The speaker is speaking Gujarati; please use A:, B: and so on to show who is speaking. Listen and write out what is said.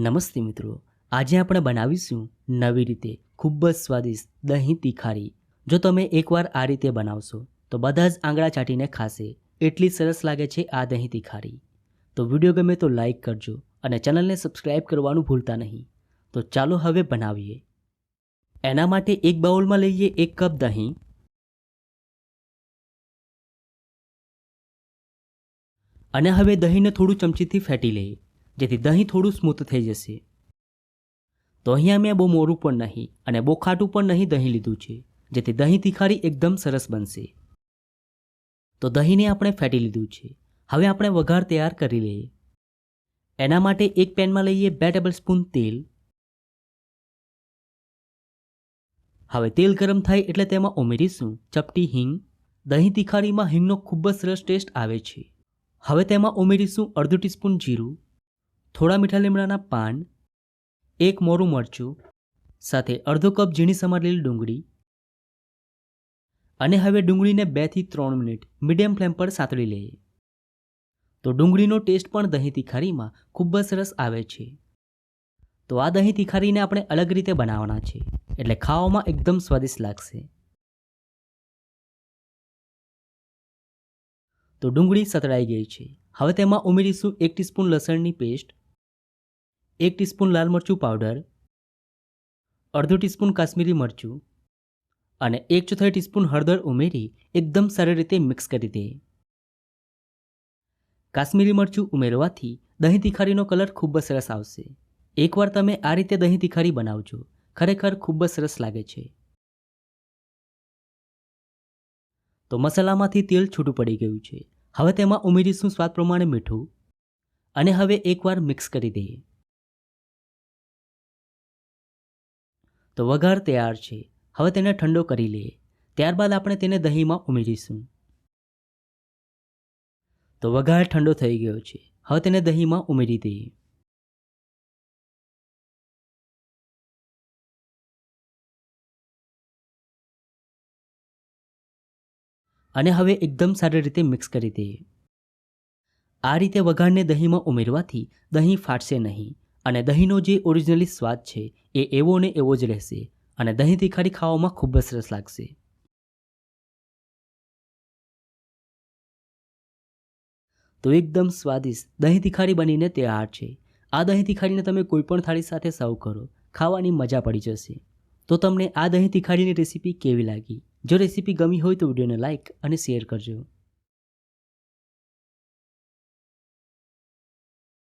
A: નમસ્તે મિત્રો, આજે આપણે બનાવીશું નવી રીતે ખૂબ જ સ્વાદિષ્ટ દહીં તીખારી. જો તમે એકવાર આ રીતે બનાવશો તો બધા જ આંગળા ચાટીને ખાશે, એટલી સરસ લાગે છે આ દહીં તીખારી. તો વિડીયો ગમે તો લાઈક કરજો અને ચેનલને સબસ્ક્રાઈબ કરવાનું ભૂલતા નહીં. તો ચાલો હવે બનાવીએ. એના માટે એક બાઉલમાં લઈએ 1 કપ દહીં, અને હવે દહીંને થોડું ચમચીથી ફેટી લઈએ જેથી દહીં થોડું સ્મૂથ થઈ જશે. તો અહીંયા મેં બહુ મોરું પણ નહીં અને બહુ ખાટું પણ નહીં દહીં લીધું છે, જેથી દહીં તીખારી એકદમ સરસ બનશે. તો દહીંને આપણે ફેટી લીધું છે. હવે આપણે વઘાર તૈયાર કરી લઈએ. એના માટે એક પેનમાં લઈએ 2 ટેબલસ્પૂન તેલ. હવે તેલ ગરમ થાય એટલે તેમાં ઉમેરીશું ચપટી હિંગ. દહીં તીખારીમાં હિંગનો ખૂબ જ સરસ ટેસ્ટ આવે છે. હવે તેમાં ઉમેરીશું અડધું ટીસ્પૂન જીરું, થોડા મીઠા લીમડાના પાન, 1 મોરું મરચું, સાથે અડધો કપ ઝીણી સમારેલી ડુંગળી. અને હવે ડુંગળીને 2 થી 3 મિનિટ મીડિયમ ફ્લેમ પર સાતળી લઈએ. તો ડુંગળીનો ટેસ્ટ પણ દહીં તીખારીમાં ખૂબ જ સરસ આવે છે. તો આ દહીં તીખારીને આપણે અલગ રીતે બનાવવાના છે, એટલે ખાવામાં એકદમ સ્વાદિષ્ટ લાગશે. તો ડુંગળી સતળાઈ ગઈ છે. હવે તેમાં ઉમેરીશું 1 ટીસ્પૂન લસણની પેસ્ટ, 1 ટીસ્પૂન લાલ મરચું પાવડર, અડધો ટીસ્પૂન કાશ્મીરી મરચું અને 1/4 ટીસ્પૂન હળદર ઉમેરી એકદમ સારી રીતે મિક્સ કરી દઈએ. કાશ્મીરી મરચું ઉમેરવાથી દહીં તીખારીનો કલર ખૂબ જ સરસ આવશે. એકવાર તમે આ રીતે દહીં તીખારી બનાવજો, ખરેખર ખૂબ જ સરસ લાગે છે. તો મસાલામાંથી તેલ છૂટું પડી ગયું છે. હવે તેમાં ઉમેરીશું સ્વાદ પ્રમાણે મીઠું અને હવે એકવાર મિક્સ કરી દઈએ. તો વઘાર તૈયાર છે. હવે તેને ઠંડો કરી લઈએ. ત્યારબાદ આપણે તેને દહીંમાં ઉમેરીશું. તો વઘાર ઠંડો થઈ ગયો છે. હવે તેને દહીંમાં ઉમેરી દઈએ. અને હવે એકદમ સારી રીતે મિક્સ કરી દઈએ. આ રીતે વઘારને દહીંમાં ઉમેરવાથી દહીં ફાટશે નહીં અને દહીંનો જે ઓરિજિનલી સ્વાદ છે એ એવો ને એવો જ રહેશે અને દહીં તીખારી ખાવામાં ખૂબ જ સરસ લાગશે. તો એકદમ સ્વાદિષ્ટ દહીં તીખારી બનીને તૈયાર છે. આ દહીં તીખારીને તમે કોઈ પણ થાળી સાથે સર્વ કરો, ખાવાની મજા પડી જશે. તો તમને આ દહીં તીખારીની રેસીપી કેવી લાગી? જો રેસીપી ગમી હોય તો વિડીયોને લાઇક અને શેર કરજો.